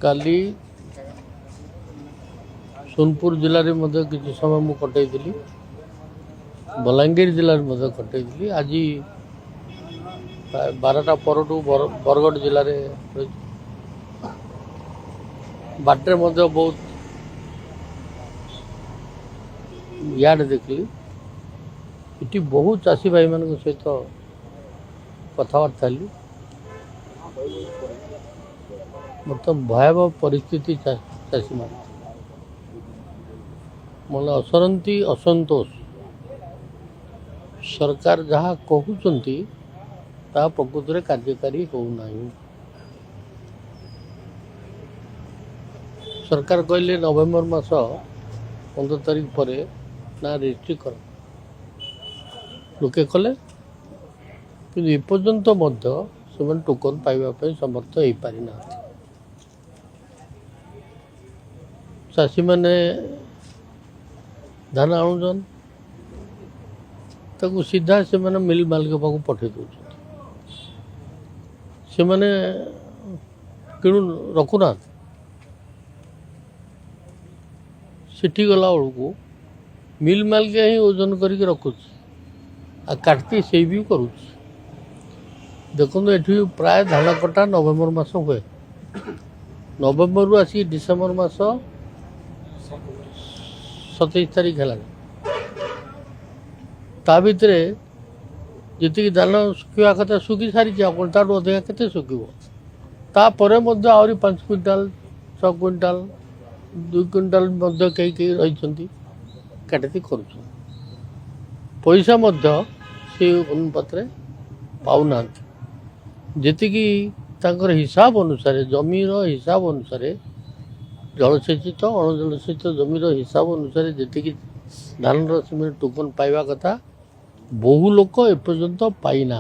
काली सोनपुर जिले में किसी समय मुझे कटई बलांगीर जिले में कटई आज 12टा पर बरगढ़ जिले में बाटे बहुत याड देखली इटी बहुत चाषी भाई मान सहित कथबार्ता बर्तमान भयावह परिस्थिति चाषी मान मन असरती असंतोष सरकार जहाँ कहते प्रकृत में कार्यकारी होना सरकार कहले नवेम्बर मास 15 तारीख पर ना रेजिस्ट्री कर लोके कले कि एपर्यंत से टोकन पाइबा समर्थ हो पारि ना चाषी मैंने धान आणुन ताकू सीधा से मैंने मिल मालिक पाक पठे दौरान से मैंने किणु रखुना सेठी गला बेलू मिल मालिक ही ओजन करके रखुच आ काटती से भी करुच देखो ये प्राय धान कटा नवेम्बर मास हुए नवेम्बर रु आसिक डिसेम्बर मास 27 तारीख है ता भितर जी धान शुखा कथा शुखी सारी ताठू अधिका के शुखर आहरी 5 क्विंटाल 6 क्विंटाल 2 क्विंटाल कई कई रही काटती कर पैसा से अनुपात पाऊना जी हिसाब अनुसार जमीर हिसाब अनुसार जलसेचित अणजलसेचित जमीर हिसाब अनुसार जी धान से टोकन पाइबा कथा बहु लोक एपर्यंत पाई ना।